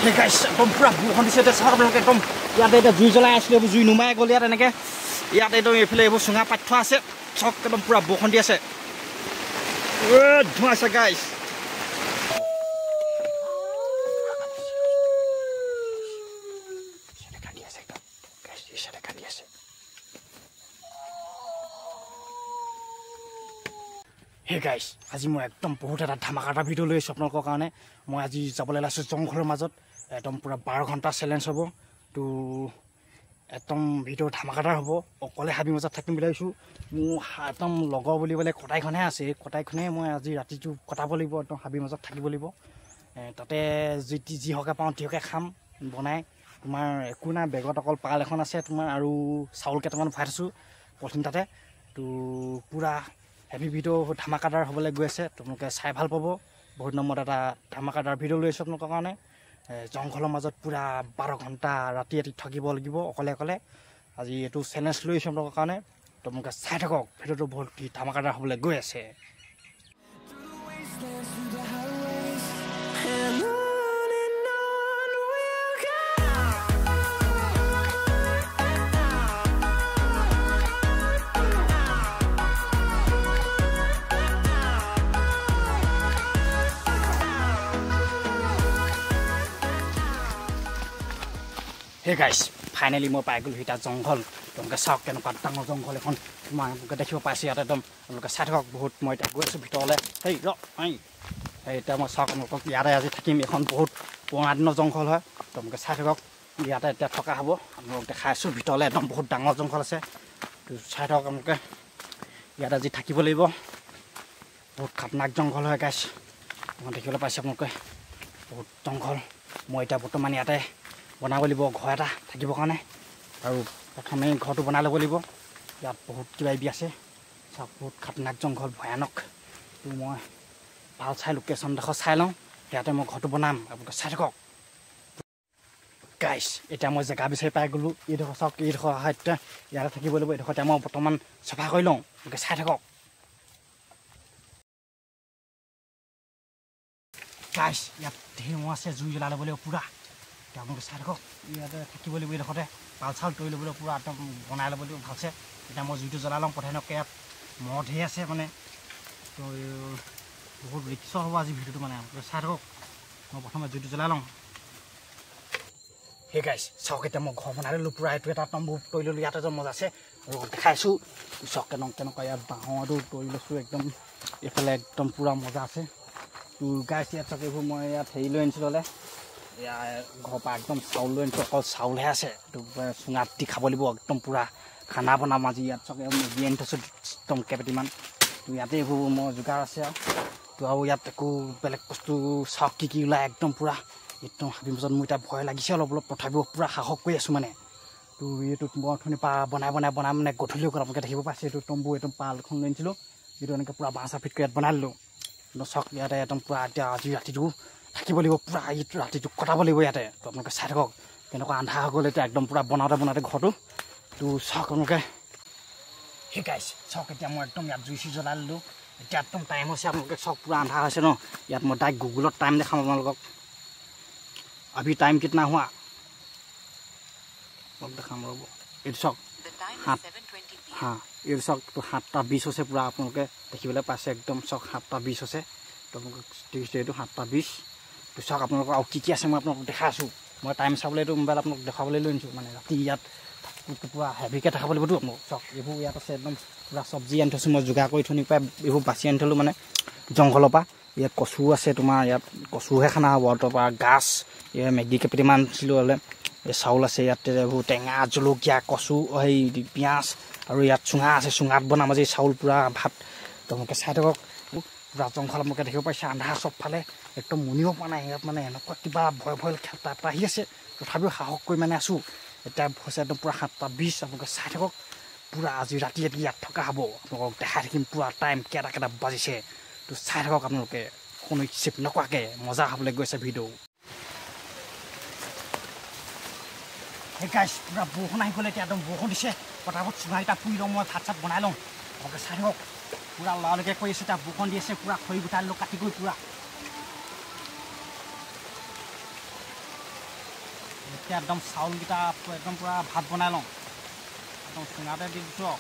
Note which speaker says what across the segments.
Speaker 1: Hey guys, একদম পুৰা বৰষুণ দিছে এতিয়া চাওক আপোনালোকে একদম ইয়াতে এতিয়া জুই জ্বলাই আছিলোঁ এইবোৰ জুই নুমাই গ'ল ইয়াত এনেকৈ ইয়াত একদম এইফালে এইবোৰ চুঙা পাতি থোৱা আছে চাওক একদম পুৰা বৰষুণ দি আছে ধোঁৱা আছে গাইছ Hey guys, আজি মই একদম বহুত এটা ধামাকাটা ভিডিঅ' লৈ আছোঁ আপোনালোকৰ কাৰণে মই আজি যাবলৈ ওলাইছোঁ জংঘলৰ মাজত একদম পুৰা 12 ঘণ্টা চেলেঞ্জ হ'ব তো একদম ভিডিঅ' ধামাকাটাৰ হ'ব অকলে হাবি মাজত থাকিম বুলি ভাবিছোঁ মোৰ একদম লগৰ বুলিবলৈ কটাইখনহে আছে কটাইখনে মই আজি ৰাতিটো কটাব লাগিব একদম হাবি মাজত থাকিব লাগিব তাতে যি হকে পাওঁ তিহকে খাম বনাই তোমাৰ একো নাই বেগত অকল পাল এখন আছে তোমাৰ আৰু চাউল কেইটামান ভৰাই থৈছোঁ পলিথিন তাতে তো পুৰা হেভি ভিডিঅ' ধামাকাদাৰ হ'বলৈ গৈ আছে তোমালোকে চাই ভাল পাব বহুত নম্বৰত এটা ধামাকাদাৰ ভিডিঅ' লৈ আছোঁ আপোনালোকৰ কাৰণে জংঘলৰ মাজত পুৰা 12 ঘণ্টা ৰাতি থাকিব লাগিব অকলে অকলে আজি এইটো চেলেঞ্জ লৈ আছোঁ আপোনালোকৰ কাৰণে তোমালোকে চাই থাকক ভিডিঅ'টো বহুত ধামাকাদাৰ হ'বলৈ গৈ আছে Hey guys, finally মই পাই গ'লো এটা জংঘল তোমালোকে চাওক কেনেকুৱা ডাঙৰ জংঘল এখন তোমালোকে দেখিব পাইছে ইয়াত একদম তোমালোকে চাই থাকক বহুত মই এতিয়া গৈ আছোঁ ভিতৰলৈ হেই এতিয়া মই চাওক আপোনালোকক ইয়াতে আজি থাকিম এখন বহুত পুৰণা দিনৰ জংঘল হয় তোমালোকে চাই থাকক ইয়াতে এতিয়া থকা হ'ব আপোনালোক দেখাই আছোঁ ভিতৰলৈ একদম বহুত ডাঙৰ জংঘল আছে চাই থাকক আপোনালোকে ইয়াত আজি থাকিব লাগিব বহুত খাতনাক জংঘল হয় গাইছ মই দেখিবলৈ পাইছোঁ আপোনালোকে বহুত জংঘল মই এতিয়া বৰ্তমান ইয়াতে বনাব লাগিব ঘৰ এটা থাকিবৰ কাৰণে আৰু প্ৰথমে ঘৰটো বনাই ল'ব লাগিব ইয়াত বহুত কিবাকিবি আছে চাওক বহুত খাতনাক জংঘল ভয়ানক তো মই ভাল চাই লোকেশ্যনডোখৰ চাই লওঁ ইয়াতে মই ঘৰটো বনাম আপোনালোকে চাই থাকক গাইছ এতিয়া মই জেগা বিচাৰি পাই গ'লোঁ এইডোখৰ চাওক এইডোখৰ সৈতে ইয়াতে থাকিব লাগিব এইডোখৰ এতিয়া মই বৰ্তমান চাফা কৰি লওঁ আপোনালোকে চাই থাকক গাইছ ইয়াত ধেৰ আছে জুই জ্বলাই ল'ব লাগিব পূৰা আপোনালোকে চাই থাকক ইয়াতে থাকিব লাগিব এইডোখৰতে পাল চাউল তৰি ল'বলৈ পূৰা একদম বনাই ল'ব লাগিব ভালছে এতিয়া মই জুইটো জ্বলাই লওঁ প্ৰধানকৈ ইয়াত মহ ধেৰ আছে মানে তো বহুত ৰিক্স হ'ব আজি ভিডিঅ'টো মানে আপোনালোকে চাই থাকক মই প্ৰথমে জুইটো জ্বলাই লওঁ সেই গাইছ চাওক এতিয়া মই ঘৰ বনাই ল'লোঁ পূৰা এইটো এটা তম্বু তৰি ল'লোঁ ইয়াতে এজন মজা আছে আৰু দেখাইছোঁ চাওক কেনেকুৱা ইয়াত বাঁহৰটো তৰি লৈছোঁ একদম এইফালে একদম পূৰা মজা আছে তো গাইছ ইয়াত চাওক এইবোৰ মই ইয়াত হেৰি লৈ আনিছিলোঁ হ'লে ঘৰৰ পৰা একদম চাউল লৈ আনিছোঁ অকল চাউলহে আছে এইটো চুঙাত দি খাব লাগিব একদম পূৰা খানা বনাম আজি ইয়াত চাওক মেগি আনি থৈছোঁ একদম কেইবাটিমান তো ইয়াতে এইবোৰ মই যোগাৰ আছে আৰু তো আৰু ইয়াত একো বেলেগ বস্তু চাওক কি ওলাই একদম পূৰা একদম হাবি মাজত মোৰ এতিয়া ভয় লাগিছে অলপ তথাপিও পূৰা সাহস কৰি আছোঁ মানে তো এইটো মই অথনি বনাই মানে গধূলিও আপোনালোকে দেখিব পাইছে এইটো তম্বু একদম পাল এখন লৈ আনিছিলোঁ যিটো এনেকৈ পূৰা বাঁহ চাফিট কৰি ইয়াত বনাই দিলোঁ কিন্তু চাওক ইয়াতে একদম পূৰা এতিয়া আজি ৰাতিটো থাকিব লাগিব পূৰা এইটো ৰাতিটো কটাব লাগিব ইয়াতে তো আপোনালোকে চাই থাকক কেনেকুৱা আন্ধাৰ হৈ গ'ল এতিয়া একদম পূৰা বনাওঁতে ঘৰটো তো চাওক আপোনালোকে সেই গাইছ চাওক এতিয়া মই একদম ইয়াত জুই জ্বলাই ল'লোঁ এতিয়া একদম টাইম হৈছে আপোনালোকে চাওক পূৰা আন্ধাৰ হৈছে ন ইয়াত মই ডাইৰেক্ট গুগলত টাইম দেখাম আপোনালোকক अभी टाइम कितना हुआ देखाम रब ये चाওক हाँ ये चाওক तो 7:20 হৈছে पूरा আপোনালোকে দেখিবলৈ পাইছে একদম চাওক 7:20 হৈছে তো আপোনালোকে এইটো 7:20 তো চাওক আপোনালোকৰ আৰু কি আছে মই আপোনালোকক দেখাই আছোঁ মই টাইম চাবলৈ এইটো মোবাইল আপোনালোকক দেখাবলৈ লৈ আনিছোঁ মানে ৰাতি ইয়াত পূৰা হেভিকৈ দেখাব লাগিবতো আপোনালোক চাওক এইবোৰ ইয়াত আছে একদম পূৰা চব্জি আনি থৈছোঁ মই যোগাৰ কৰি থৈ পাই এইবোৰ বাচি আনি থ'লোঁ মানে জংঘলৰ পৰা ইয়াত কচু আছে তোমাৰ ইয়াত কচুহে খানা হ'ব তাৰপৰা গাছ ইয়াত মেগি কেইটামান আনিছিলোঁ হ'লে এই চাউল আছে ইয়াত এইবোৰ টেঙা জলকীয়া কচু সেই পিঁয়াজ আৰু ইয়াত চুঙা আছে চুঙাত বনাম আজি চাউল পূৰা ভাত তোমালোকে চাই থাকক পূৰা জংঘল আপোনালোকে দেখিব পাইছে আন্ধাৰ চবফালে একদম মনিব পৰা নাই ইয়াত মানে এনেকুৱা কিবা ভয় তাত আহি আছে তথাপিও সাহস কৰি মানে আছোঁ এতিয়া হৈছে একদম পূৰা 7:20 আপোনালোকে চাই থাকক পূৰা আজি ৰাতি ইয়াত থকা হ'ব আপোনালোকক দেখাই থাকিম পূৰা টাইম কেইটা বাজিছে তো চাই থাকক আপোনালোকে কোনো চিপ নকৰাকৈ মজা হ'বলৈ গৈছে ভিডিঅ' সেই গাইছ পূৰা বৰষুণ আহি গ'লে এতিয়া একদম বৰষুণ দিছে পটাপট চুঙাকেইটা পুৰি লওঁ মই ভাত চাত বনাই লওঁ আপোনালোকে চাই থাকক পূৰা লৰালৰিকৈ কৰি আছে এতিয়া বৰষুণ দি আছে পূৰা খৰি গোটাই দিলোঁ কাটি কৰি পূৰা এতিয়া একদম চাউলকেইটা একদম পূৰা ভাত বনাই লওঁ একদম চুঙাতে দি দিছোঁ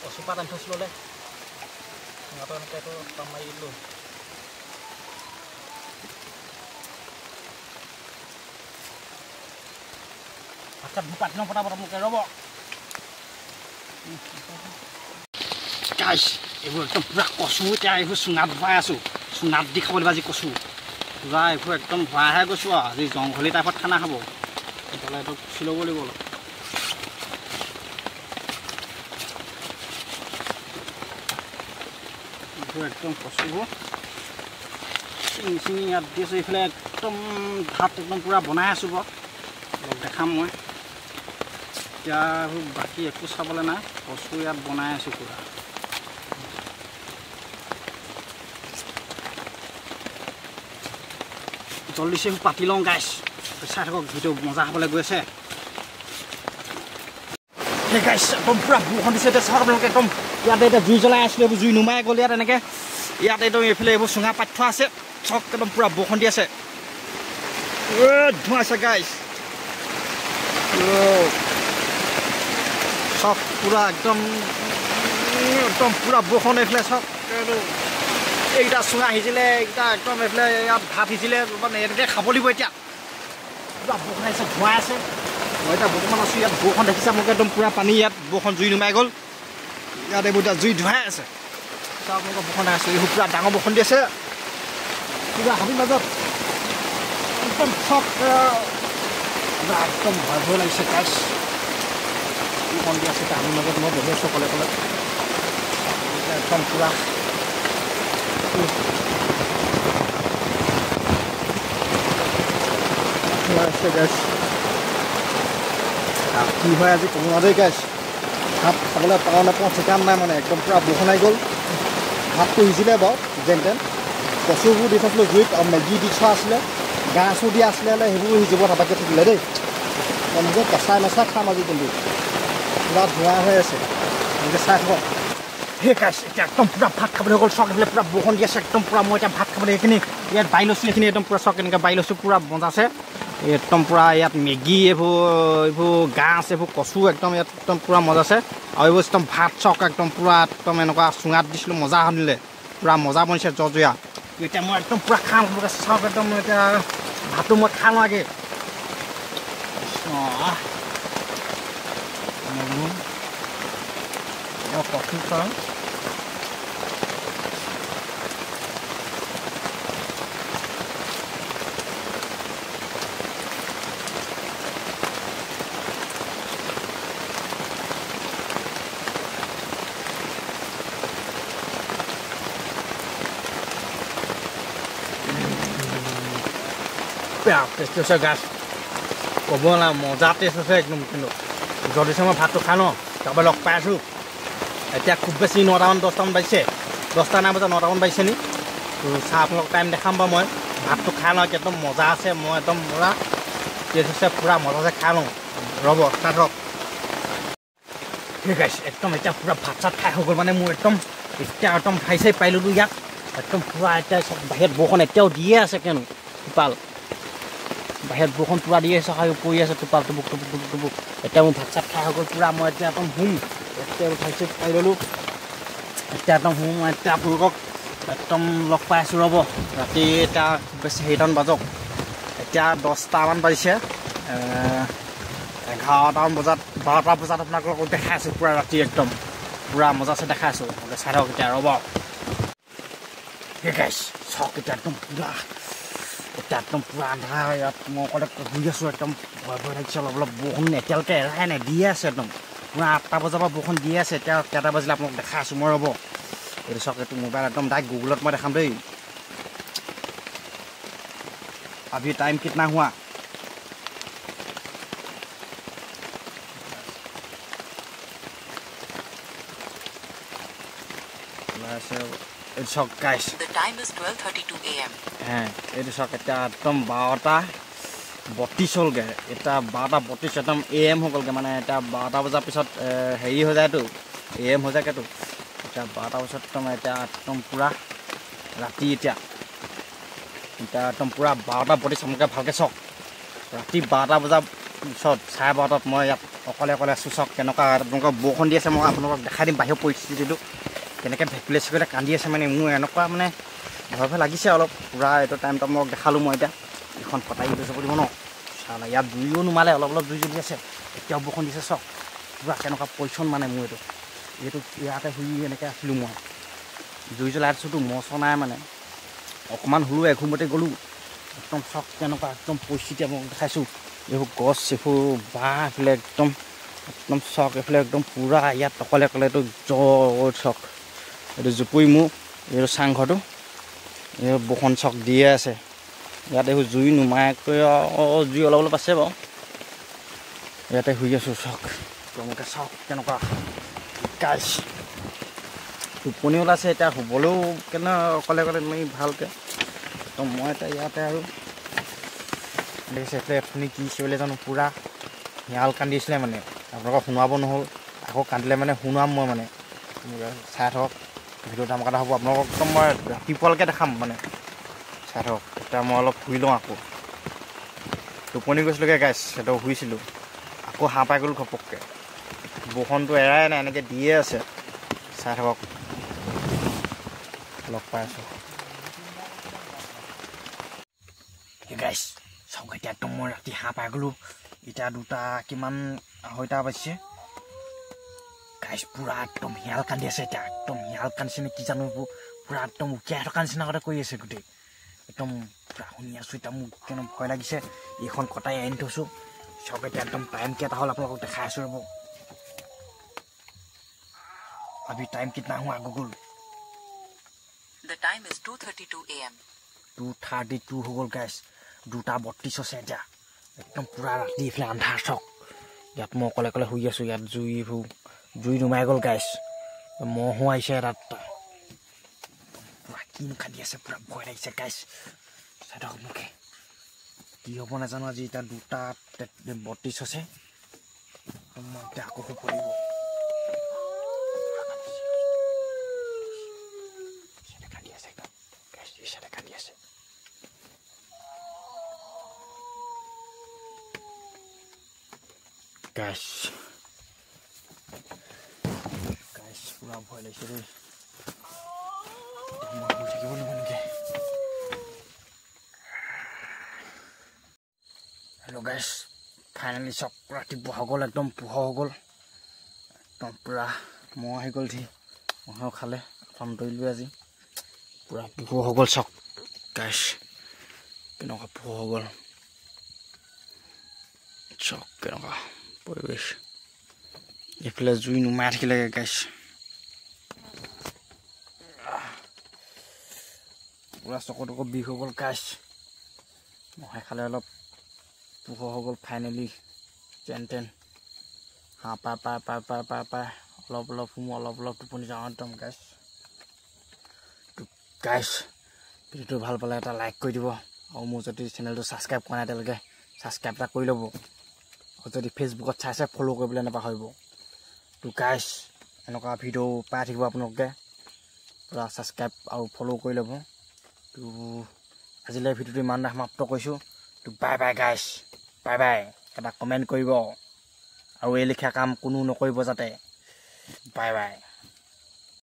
Speaker 1: কচুপাত আনি থৈছিলোঁ দে চুঙাটো এনেকৈ এইটো টান মাৰি দিলোঁ ভাত পাতি লওঁ পটাপট মোকে ৰ'ব গাইছ এইবোৰ একদম পূৰা কচু এতিয়া এইবোৰ চুঙাত ভৰাই আছোঁ চুঙাত দি খাব লাগিব আজি কচু পূৰা এইবোৰ একদম ভৰাইহে গৈছোঁ আৰু আজি জংঘলী টাইপত খানা খাব তেতিয়াহ'লে এইটো খুচি ল'ব লাগিব অলপ এইবোৰ একদম কচুবোৰ চিঙি চিঙি ইয়াত দি আছোঁ এইফালে একদম ভাত একদম পূৰা বনাই আছোঁ বাৰু অলপ দেখাম মই এতিয়া বাকী একো চাবলৈ নাই কচু ইয়াত বনাই আছোঁ পূৰা জলদি চে পাতি লওঁ গাইছ চাই থাকক ভিডিঅ' মজা খাবলৈ গৈ আছে সেই গাইছ একদম পূৰা বৰষুণ দিছে এতিয়া চাওক আপোনালোকে একদম ইয়াতে এতিয়া জুই জ্বলাই আছিলোঁ এইবোৰ জুই নুমাই গ'ল ইয়াত এনেকৈ ইয়াত একদম এইফালে এইবোৰ চুঙা পাতি থোৱা আছে চাওক একদম পূৰা বৰষুণ দি আছে ধোঁৱা আছে গাইছ চাওক পূৰা একদম পূৰা বৰষুণ এইফালে চাওক এইকেইটা চুঙা সিজিলে এইকেইটা একদম এইফালে ইয়াত ভাত সিজিলে মানে এনেকৈ খাব লাগিব এতিয়া পূৰা বৰষুণ আহিছে ধোঁৱাই আছে মই এতিয়া বৰ্তমান আছোঁ ইয়াত বৰষুণ দেখিছে মোক একদম পূৰা পানী ইয়াত বৰষুণ জুই নুমাই গ'ল ইয়াত এইবোৰ এতিয়া জুই ধোঁৱাই আছে চাওক আপোনালোকৰ বৰষুণ আহিছে এইবোৰ পূৰা ডাঙৰ বৰষুণ দি আছে পূৰা হাবিৰ মাজত একদম চক একদম ভয় ভয় লাগিছে গাইছ বৰষুণ দি আছে হাবিৰ মাজত মই বহি আছোঁ ক'লে ক'লে একদম পূৰা কি হয় আজি ক'ব নোৱাৰি গাইছ ভাত খাবলৈ পাওঁ নাপাওঁ ঠিকান নাই মানে একদম পূৰা বৰষুণ আহি গ'ল ভাতটো সিজিলে বাৰু যেন তেন কচুবোৰ দি থৈছিলোঁ জুইত আৰু মেগী দি থোৱা আছিলে গাছো দিয়া আছিলে সেইবোৰ সিজিব নাপাকে থাকিলে দেই নিজে কেঁচাই মেচাই খাম আজি কিন্তু পূৰা ধোঁৱা হৈ আছে এনেকৈ চাই থাকক সেই গাইছ এতিয়া একদম পূৰা ভাত খাবলৈ হৈ গ'ল চক এইফালে পূৰা বৰষুণ দি আছে একদম পূৰা মই এতিয়া ভাত খাবলৈ এইখিনি ইয়াত বাই লৈছোঁ এইখিনি একদম পূৰা চক এনেকৈ বাই লৈছোঁ পূৰা মজা আছে একদম পূৰা ইয়াত মেগী এইবোৰ গাছ এইবোৰ কচু একদম ইয়াত একদম পূৰা মজা আছে আৰু এইবোৰ একদম ভাত চক একদম পূৰা একদম এনেকুৱা চুঙাত দিছিলোঁ মজা শুনিলে পূৰা মজা বনিছে জজীয়া এতিয়া মই একদম পূৰা খাম চাওক একদম এতিয়া ভাতটো মই খাওঁ আগে কচু খাওঁ টেষ্ট হৈছে গাছ ক'ব না মজা টেষ্ট আছে একদম কিন্তু যদি মই ভাতটো খাই লওঁ তাৰপৰা লগ পাই আছোঁ এতিয়া খুব বেছি 9টামান 10টামান বাজিছে 10টা নাই বজাত 9টামান বাজিছে নি চাহ আপোনালোকক টাইম দেখাম বাৰু মই ভাতটো খাই লওঁ একদম মজা আছে মই একদম পূৰা টেষ্ট হৈছে পূৰা মজা আছে খাই লওঁ ৰ'ব চাই থাকক ঠিক আছে একদম এতিয়া পূৰা ভাত চাত খাই হৈ গ'ল মানে মোৰ একদম এতিয়া একদম খাই চাই পাৰিলোঁ ইয়াত একদম পূৰা এতিয়া চব বাহিৰত বৰষুণ এতিয়াও দিয়ে আছে কিয়নো টোপাল বাহিৰত বৰষুণ পূৰা দি আছে খাই পৰি আছে টোপাল টুপুক টুপুক টুপুক টুপুক এতিয়া মোৰ ভাত চাত খাই হৈ গ'ল পূৰা মই এতিয়া একদম শুম এতিয়া খাইছে পাই ল'লোঁ এতিয়া একদম শুম মই এতিয়া আপোনালোকক একদম লগ পাই আছোঁ ৰ'ব ৰাতি এতিয়া খুব বেছি 4টামান বাজক এতিয়া 10টামান বাজিছে 11টামান বজাত 12টা বজাত আপোনালোকক দেখাই আছোঁ পূৰা ৰাতি একদম পূৰা মজা আছে দেখাই আছোঁ চাই থাকক এতিয়া ৰ'ব গাইছ চাওক এতিয়া একদম পূৰা এতিয়া একদম পূৰা আন্ধাৰ ইয়াত মই অকলে শুই আছোঁ একদম ভয় ভয় লাগিছে অলপ অলপ বৰষুণ এতিয়ালৈকে এৰাই নাই দিয়ে আছে একদম পূৰা 8টা বজাৰ পৰা বৰষুণ দিয়ে আছে এতিয়া কেইটা বাজিলে আপোনাক দেখাই আছোঁ মই ৰ'ব এইটো চাওক এইটো মোবাইল একদম ডাইৰেক্ট গুগলত মই দেখাম দেই अभी टाइम कितना हुआ It's so guys.
Speaker 2: The time is 12:32 a.m.
Speaker 1: It is okay. एकदम 12:32 हो गए. इतना 12:32 एकदम AM हो गए. माने इतना 12 बजा पिছত हेरी हो जाए तो AM हो जाए क्या तो এতিয়া 12টা বজাত এতিয়া একদম পূৰা ৰাতি এতিয়া একদম পূৰা 12টা বটি চামুকে ভালকৈ চাওক ৰাতি 12টা বজাৰ পিছত 12:30 মই ইয়াত অকলে আছোঁ চাওক কেনেকুৱা আপোনালোকৰ বৰষুণ দি আছে মই আপোনালোকক দেখাই দিম বাহিৰৰ পৰিস্থিতিটো কেনেকৈ ভেকুলীয়ে চেকুলীয়ে কান্দি আছে মানে মোৰ এনেকুৱা মানে ভয় লাগিছে অলপ পূৰা এইটো টাইমটো মই দেখালোঁ মই এতিয়া এখন কটাই লৈ যাব দিব ন চালা ইয়াত জুইও নুমালে অলপ জুই জ্বলি আছে এতিয়াও বৰষুণ দিছে চাওক পূৰা কেনেকুৱা পজিশ্যন মানে মোৰ এইটো ইয়াতে শুই এনেকৈ আছিলোঁ মই জুই জ্বলাই আছোঁতো মচ নাই মানে অকণমান হ'লেও এঘুমতে গ'লোঁ একদম চাওক কেনেকুৱা একদম পৰিস্থিতি মই দেখাইছোঁ এইবোৰ গছ এইবোৰ বাঁহ এইফালে একদম চাওক এইফালে একদম পূৰা ইয়াত অকলে এইটো জ্বৰ চাওক এইটো জুপুৰি মোৰ এইটো চাংঘৰটো এই বৰষুণ চাওক দিয়ে আছে ইয়াত এইবোৰ জুই নুমায়াকৈ জুই অলপ আছে বাৰু ইয়াতে শুই আছোঁ চাওক তোমালোকে চাওক কেনেকুৱা গাইছ টোপনি ওলাইছে এতিয়া শুবলৈও কেনে অকলে তুমি ভালকৈ তো মই এতিয়া ইয়াতে আৰু দেখিছে এইফালে আপুনি কি চিঞৰিলে জানো পূৰা শিয়াল কান্দিছিলে মানে আপোনালোকক শুনাব নহ'ল আকৌ কান্দিলে মানে শুনাম মই মানে চাই থাকক ভিডিঅ' দাম এটা হ'ব আপোনালোকক একদম মই ৰাতিপুৱালৈকে দেখাম মানে চাই থাকক এতিয়া মই অলপ শুই লওঁ আকৌ টোপনি গৈছিলোঁগৈ গাইছ সেইটো শুইছিলোঁ আকৌ হাঁহ পাই গ'লোঁ ঘপককৈ বৰষুণটো এৰাই নাই এনেকৈ দিয়ে আছে চাই থাকক লগ পাই আছোঁ গাইছ চাওক এতিয়া একদম মই ৰাতি হাঁহ পাই গ'লোঁ এতিয়া 2টা কিমান 2:30 বাজিছে গাইছ পূৰা একদম শিয়াল কান্দি আছে এতিয়া একদম শিয়াল কান্দিছে নে কি জানো এইবোৰ পূৰা একদম উকিয়াই থকা নিচিনা আগতে কৰি আছে গোটেই একদম পূৰা শুনি আছোঁ এতিয়া মোক কেনে ভয় লাগিছে এইখন কটাই আনি থৈছোঁ চাওক এতিয়া একদম টাইম কেইটা হ'ল আপোনালোকক দেখাই আছোঁ ৰ'ব अभी टाइम कितना हुआ Google
Speaker 2: The time is 2:32 a.m.
Speaker 1: 2:32 हो गल गाइस 2:32 আছে এতিয়া একদম পুৰা ৰাতি ইফালে আন্ধাৰ চাওক ইয়াত মই অকলে শুই আছোঁ ইয়াত জুই নুমাই গ'ল গাইছ মহো আহিছে তাত পুৰা কিনো খান্দি আছে পুৰা ভয় লাগিছে গাইছ চাই থাকক মোকে কি হ'ব নাজানো আজি এতিয়া 2:32 আছে মই এতিয়া আকৌ শুব লাগিব Guys, pura boy lagi sini. Mau cek apa nih? Hello guys, finally sok rati buah gol, ekdom buah gol, ekdom pura mau gol sih, mau khale, farm toilu aja, pura buah gol sok, guys, kenapa buah gol, sok kenapa? পৰিবেশ এইফালে জুই নুমাই থাকিলেগৈ গাইছ পুৰা চকু বিষ হৈ গ'ল গাইছ মহে খালে অলপ পোহৰ হৈ গ'ল ফাইনেলি যেন হাঁহ পাই অলপ শুমো অলপ টোপনি যাওঁ একদম গাইছ ভিডিঅ'টো ভাল পালে এটা লাইক কৰি দিব আৰু মোৰ যদি চেনেলটো ছাবস্ক্ৰাইব কৰা নাই এতিয়ালৈকে ছাবস্ক্ৰাইব এটা কৰি ল'ব যদি ফেচবুকত চাইছে ফ'ল' কৰিবলৈ নাপাহৰিব তো গাইছ এনেকুৱা ভিডিঅ' পাই থাকিব আপোনালোকে পূৰা ছাবস্ক্ৰাইব আৰু ফ'ল' কৰি ল'ব তো আজিলৈ ভিডিঅ'টো ইমানতে সমাপ্ত কৰিছোঁ তো বাই গাইছ বাই এটা কমেণ্ট কৰিব আৰু এই লিখা কাম কোনো নকৰিব যাতে বাই